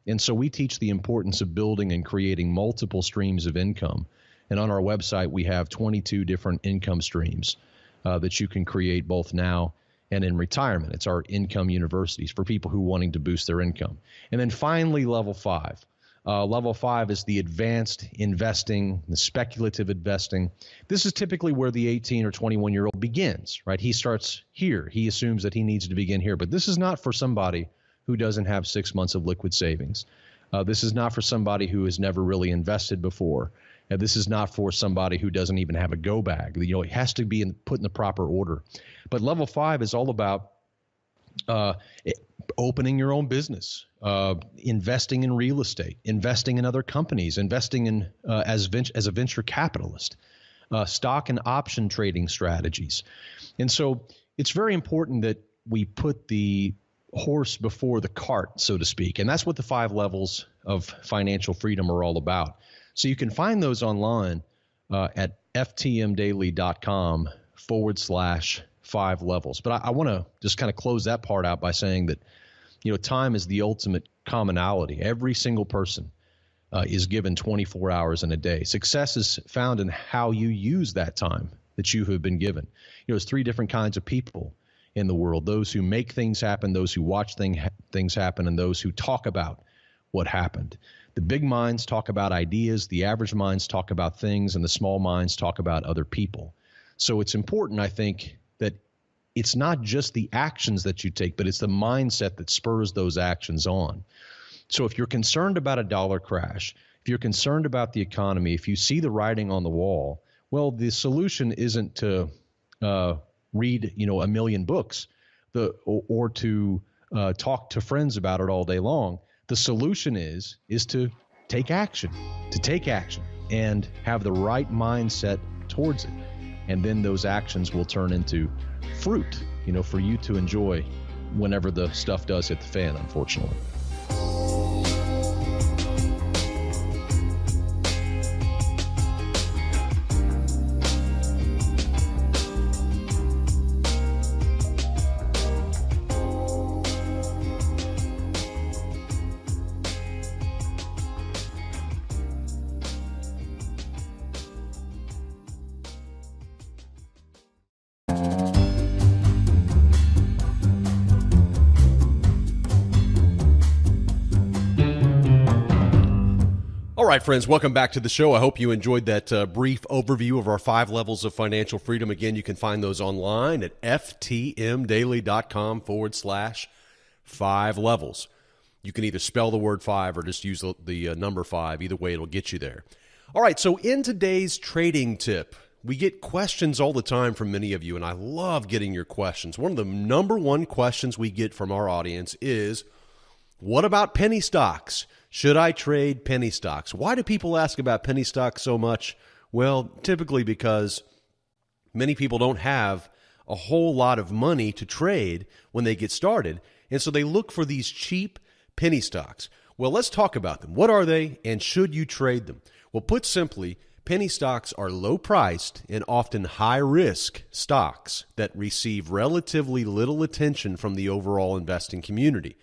Speaker 4: And so we teach the importance of building and creating multiple streams of income. And on our website, we have 22 different income streams that you can create both now and in retirement. It's our income universities for people who are wanting to boost their income. And then finally, level 5. Level 5 is the advanced investing, the speculative investing. This is typically where the 18 or 21-year-old begins, right? He starts here. He assumes that he needs to begin here. But this is not for somebody who doesn't have 6 months of liquid savings. This is not for somebody who has never really invested before. This is not for somebody who doesn't even have a go bag. You know, it has to be put in the proper order. But level 5 is all about opening your own business, investing in real estate, investing in other companies, investing in as a venture capitalist, stock and option trading strategies. And so it's very important that we put the horse before the cart, so to speak. And that's what the 5 levels of financial freedom are all about. So you can find those online at ftmdaily.com/5 levels. But I want to just kind of close that part out by saying that, you know, time is the ultimate commonality. Every single person is given 24 hours in a day. Success is found in how you use that time that you have been given. You know, there's 3 different kinds of people in the world: those who make things happen, those who watch things happen, and those who talk about what happened. The big minds talk about ideas, the average minds talk about things, and the small minds talk about other people. So it's important, I think, that it's not just the actions that you take, but it's the mindset that spurs those actions on. So if you're concerned about a dollar crash, if you're concerned about the economy, if you see the writing on the wall, well, the solution isn't to read, you know, a million books or to talk to friends about it all day long. The solution is to take action and have the right mindset towards it. And then those actions will turn into fruit, you know, for you to enjoy whenever the stuff does hit the fan, unfortunately.
Speaker 1: All right, friends, welcome back to the show. I hope you enjoyed that brief overview of our 5 levels of financial freedom. Again, you can find those online at ftmdaily.com/5 levels. You can either spell the word 5 or just use the number 5. Either way, it'll get you there. All right, so in today's trading tip, we get questions all the time from many of you, and I love getting your questions. One of the number one questions we get from our audience is, what about penny stocks? Should I trade penny stocks? Why do people ask about penny stocks so much? Well, typically because many people don't have a whole lot of money to trade when they get started, and so they look for these cheap penny stocks. Well, let's talk about them. What are they, and should you trade them? Well, put simply, penny stocks are low-priced and often high-risk stocks that receive relatively little attention from the overall investing community.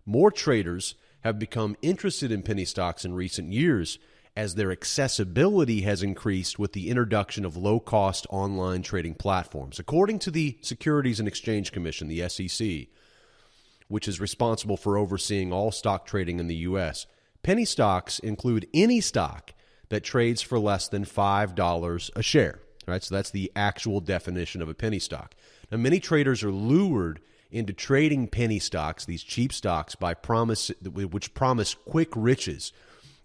Speaker 1: More traders have become interested in penny stocks in recent years as their accessibility has increased with the introduction of low-cost online trading platforms. According to the Securities and Exchange Commission, the SEC, which is responsible for overseeing all stock trading in the U.S. Penny stocks include any stock that trades for less than $5 a share. All right, so that's the actual definition of a penny stock. Now, many traders are lured into trading penny stocks, these cheap stocks, which promise quick riches.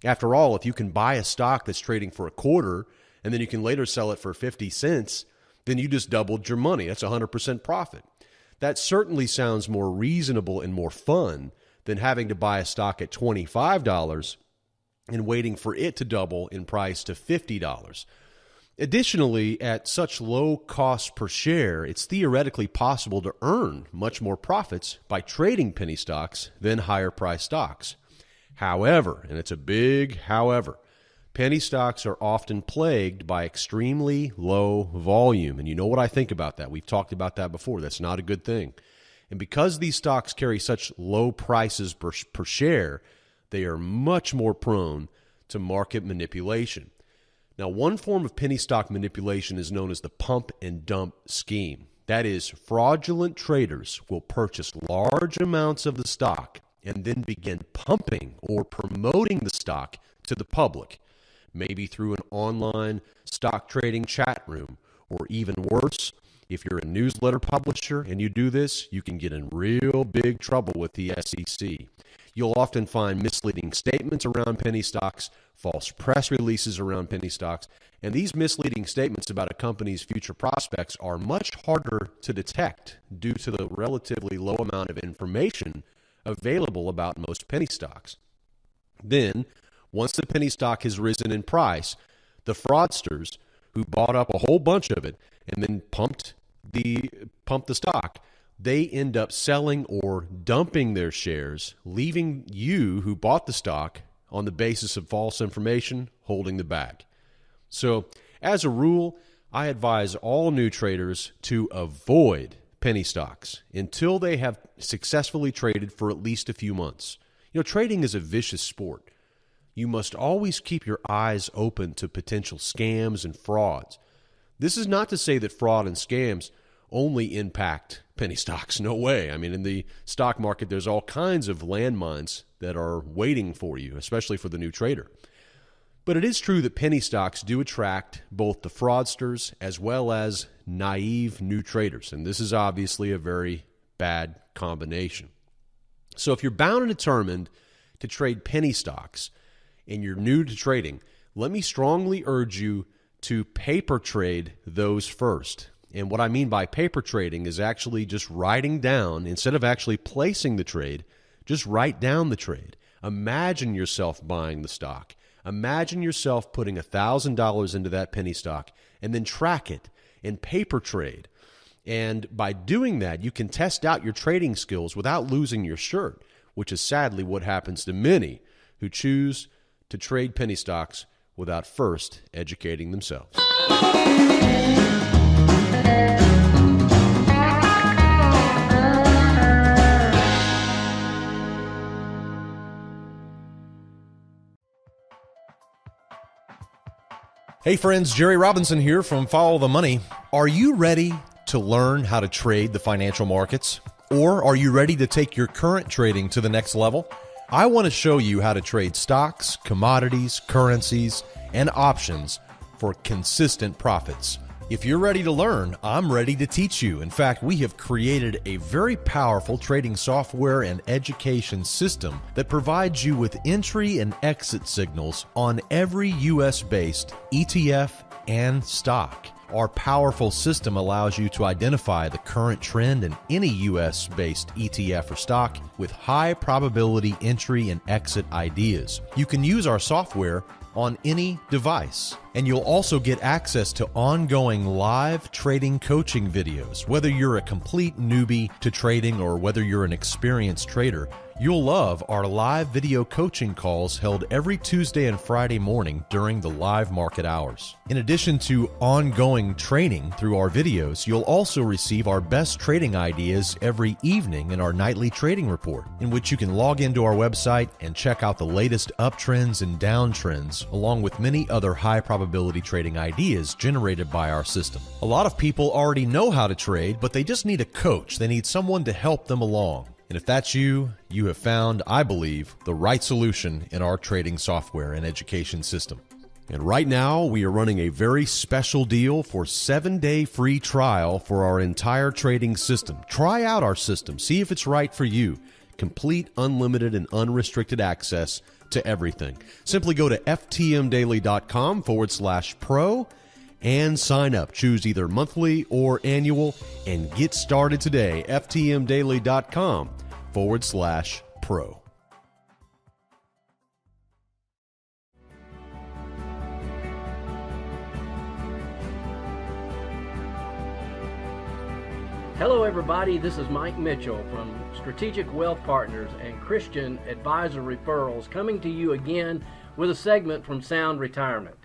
Speaker 1: After all, if you can buy a stock that's trading for a quarter and then you can later sell it for 50 cents, then you just doubled your money. That's 100% profit. That certainly sounds more reasonable and more fun than having to buy a stock at $25 and waiting for it to double in price to $50. Additionally, at such low cost per share, it's theoretically possible to earn much more profits by trading penny stocks than higher priced stocks. However, and it's a big however, penny stocks are often plagued by extremely low volume. And you know what I think about that. We've talked about that before. That's not a good thing. And because these stocks carry such low prices per share, they are much more prone to market manipulation. Now, one form of penny stock manipulation is known as the pump and dump scheme. That is, fraudulent traders will purchase large amounts of the stock and then begin pumping or promoting the stock to the public, maybe through an online stock trading chat room, or even worse, if you're a newsletter publisher and you do this, you can get in real big trouble with the SEC. You'll often find misleading statements around penny stocks, false press releases around penny stocks, and these misleading statements about a company's future prospects are much harder to detect due to the relatively low amount of information available about most penny stocks. Then, once the penny stock has risen in price, the fraudsters who bought up a whole bunch of it and then pumped the stock, they end up selling or dumping their shares, leaving you who bought the stock on the basis of false information holding the bag. So, as a rule, I advise all new traders to avoid penny stocks until they have successfully traded for at least a few months. You know, trading is a vicious sport. You must always keep your eyes open to potential scams and frauds. This is not to say that fraud and scams only impact penny stocks. No way. I mean, in the stock market, there's all kinds of landmines that are waiting for you, especially for the new trader. But it is true that penny stocks do attract both the fraudsters as well as naive new traders. And this is obviously a very bad combination. So if you're bound and determined to trade penny stocks and you're new to trading, let me strongly urge you to paper trade those first. And what I mean by paper trading is actually just writing down, instead of actually placing the trade, just write down the trade. Imagine yourself buying the stock. Imagine yourself putting $1,000 into that penny stock and then track it and paper trade. And by doing that, you can test out your trading skills without losing your shirt, which is sadly what happens to many who choose to trade penny stocks without first educating themselves.
Speaker 3: Hey friends, Jerry Robinson here from Follow the Money. Are you ready to learn how to trade the financial markets? Or are you ready to take your current trading to the next level? I want to show you how to trade stocks, commodities, currencies, and options for consistent profits. If you're ready to learn, I'm ready to teach you. In fact, we have created a very powerful trading software and education system that provides you with entry and exit signals on every US-based ETF and stock. Our powerful system allows you to identify the current trend in any US-based ETF or stock with high probability entry and exit ideas. You can use our software on any device. And you'll also get access to ongoing live trading coaching videos. Whether you're a complete newbie to trading or whether you're an experienced trader, you'll love our live video coaching calls held every Tuesday and Friday morning during the live market hours. In addition to ongoing training through our videos, you'll also receive our best trading ideas every evening in our nightly trading report, in which you can log into our website and check out the latest uptrends and downtrends, along with many other high probability trading ideas generated by our system. A lot of people already know how to trade, but they just need a coach. They need someone to help them along. And if that's you, you have found, I believe, the right solution in our trading software and education system. And right now, we are running a very special deal for 7-day free trial for our entire trading system. Try out our system. See if it's right for you. Complete, unlimited, and unrestricted access to everything. Simply go to ftmdaily.com/pro and sign up. Choose either monthly or annual and get started today. ftmdaily.com/pro.
Speaker 6: Hello everybody, this is Mike Mitchell from Strategic Wealth Partners and Christian Advisor Referrals, coming to you again with a segment from Sound Retirement.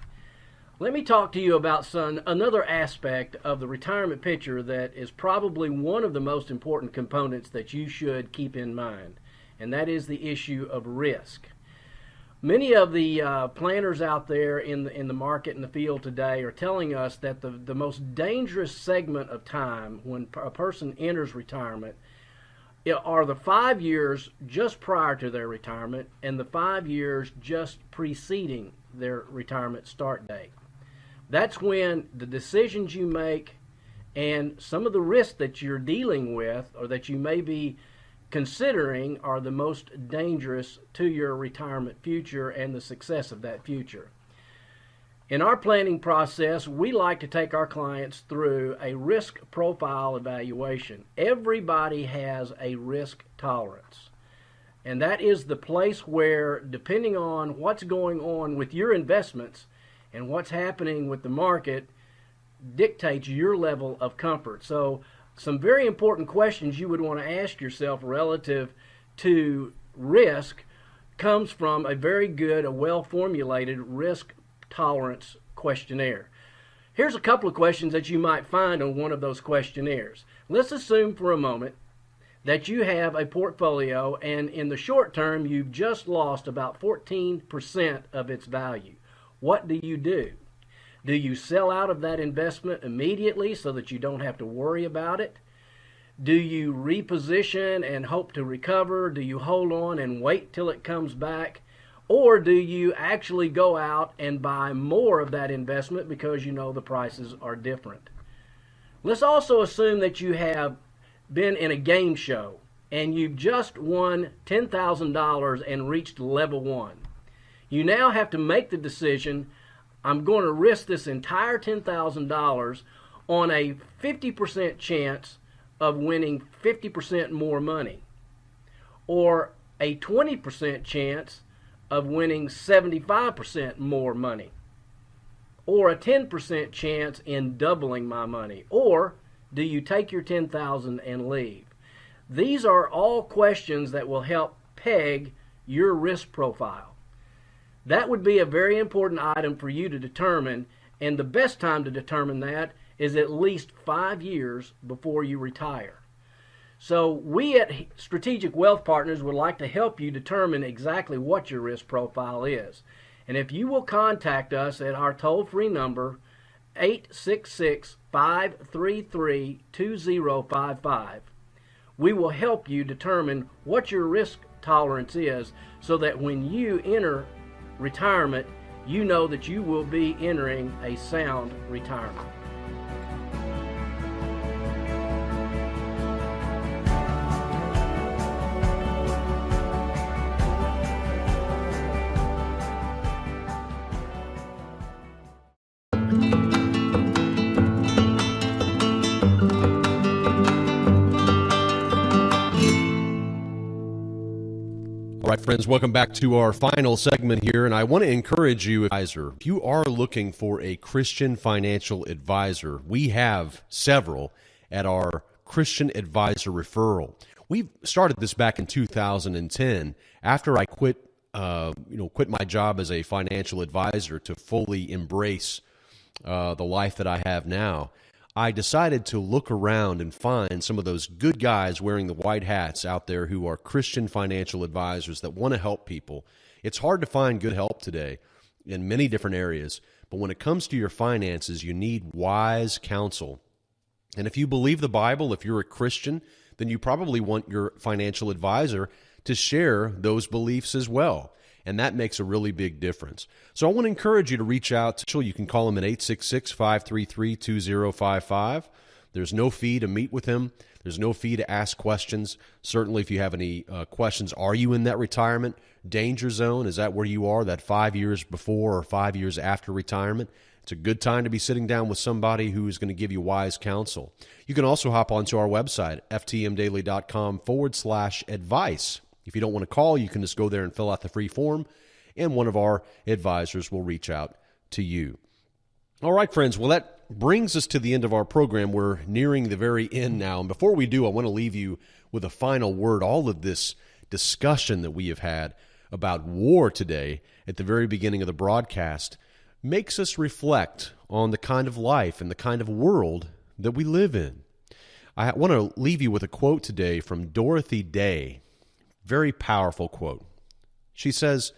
Speaker 6: Let me talk to you about another aspect of the retirement picture that is probably one of the most important components that you should keep in mind, and that is the issue of risk. Many of the planners out there in the market and the field today are telling us that the most dangerous segment of time when a person enters retirement are the 5 years just prior to their retirement and the 5 years just preceding their retirement start date. That's when the decisions you make and some of the risks that you're dealing with or that you may be considering are the most dangerous to your retirement future and the success of that future. In our planning process, we like to take our clients through a risk profile evaluation. Everybody has a risk tolerance, and that is the place where, depending on what's going on with your investments and what's happening with the market, dictates your level of comfort. So some very important questions you would want to ask yourself relative to risk comes from a very good, a well-formulated risk tolerance questionnaire. Here's a couple of questions that you might find on one of those questionnaires. Let's assume for a moment that you have a portfolio and in the short term you've just lost about 14% of its value. What do you do? Do you sell out of that investment immediately so that you don't have to worry about it? Do you reposition and hope to recover? Do you hold on and wait till it comes back? Or do you actually go out and buy more of that investment because you know the prices are different? Let's also assume that you have been in a game show and you've just won $10,000 and reached level 1. You now have to make the decision, I'm going to risk this entire $10,000 on a 50% chance of winning 50% more money, or a 20% chance of winning 75% more money, or a 10% chance in doubling my money, or do you take your $10,000 and leave? These are all questions that will help peg your risk profile. That would be a very important item for you to determine, and the best time to determine that is at least 5 years before you retire. So we at Strategic Wealth Partners would like to help you determine exactly what your risk profile is. And if you will contact us at our toll-free number, 866-533-2055, we will help you determine what your risk tolerance is so that when you enter retirement, you know that you will be entering a sound retirement.
Speaker 1: All right, friends, welcome back to our final segment here, and I want to encourage you, advisor, if you are looking for a Christian financial advisor, we have several at our Christian Advisor Referral. We started this back in 2010 after I quit my job as a financial advisor to fully embrace the life that I have now. I decided to look around and find some of those good guys wearing the white hats out there who are Christian financial advisors that want to help people. It's hard to find good help today in many different areas, but when it comes to your finances, you need wise counsel. And if you believe the Bible, if you're a Christian, then you probably want your financial advisor to share those beliefs as well. And that makes a really big difference. So I want to encourage you to reach out. You can call him at 866-533-2055. There's no fee to meet with him. There's no fee to ask questions. Certainly, if you have any questions, are you in that retirement danger zone? Is that where you are, that 5 years before or 5 years after retirement? It's a good time to be sitting down with somebody who is going to give you wise counsel. You can also hop onto our website, ftmdaily.com/advice. If you don't want to call, you can just go there and fill out the free form, and one of our advisors will reach out to you. All right, friends. Well, that brings us to the end of our program. We're nearing the very end now. And before we do, I want to leave you with a final word. All of this discussion that we have had about war today at the very beginning of the broadcast makes us reflect on the kind of life and the kind of world that we live in. I want to leave you with a quote today from Dorothy Day. Very powerful quote. She says,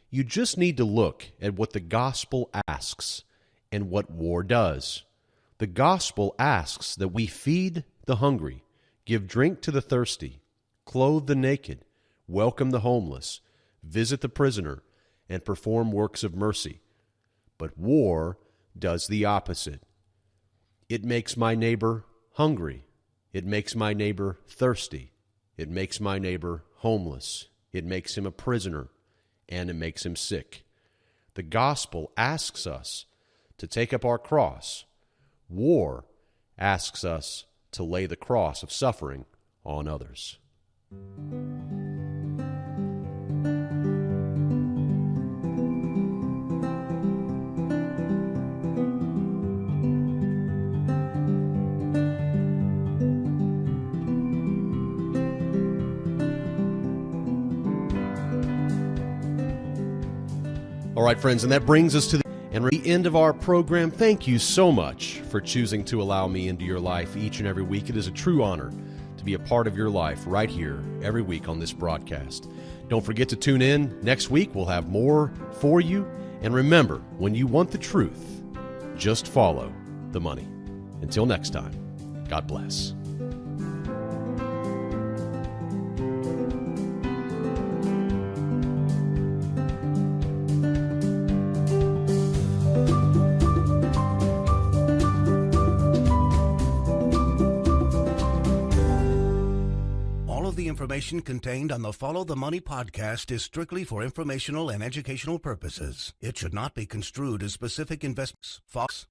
Speaker 1: "You just need to look at what the gospel asks and what war does. The gospel asks that we feed the hungry, give drink to the thirsty, clothe the naked, welcome the homeless, visit the prisoner, and perform works of mercy. But war does the opposite. It makes my neighbor hungry. It makes my neighbor thirsty. It makes my neighbor homeless. It makes him a prisoner, and it makes him sick. The gospel asks us to take up our cross. War asks us to lay the cross of suffering on others." All right, friends, and that brings us to the end of our program. Thank you so much for choosing to allow me into your life each and every week. It is a true honor to be a part of your life right here every week on this broadcast. Don't forget to tune in. Next week, we'll have more for you. And remember, when you want the truth, just follow the money. Until next time, God bless.
Speaker 7: Information contained on the Follow the Money podcast is strictly for informational and educational purposes. It should not be construed as specific investments.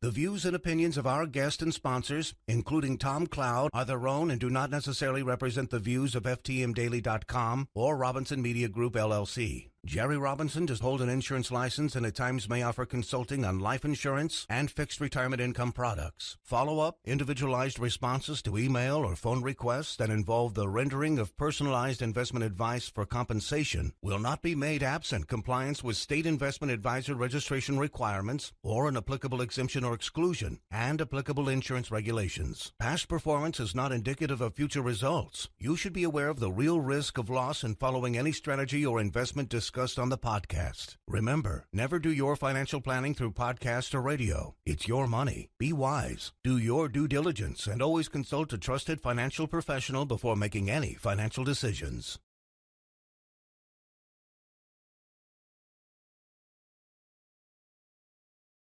Speaker 7: The views and opinions of our guests and sponsors, including Tom Cloud, are their own and do not necessarily represent the views of ftmdaily.com or Robinson Media Group, LLC. Jerry Robinson does hold an insurance license and at times may offer consulting on life insurance and fixed retirement income products. Follow-up, individualized responses to email or phone requests that involve the rendering of personalized investment advice for compensation will not be made absent compliance with state investment advisor registration requirements or an applicable exemption or exclusion and applicable insurance regulations. Past performance is not indicative of future results. You should be aware of the real risk of loss in following any strategy or investment discussed on the podcast. Remember, never do your financial planning through podcast or radio. It's your money. Be wise. Do your due diligence and always consult a trusted financial professional before making any financial decisions.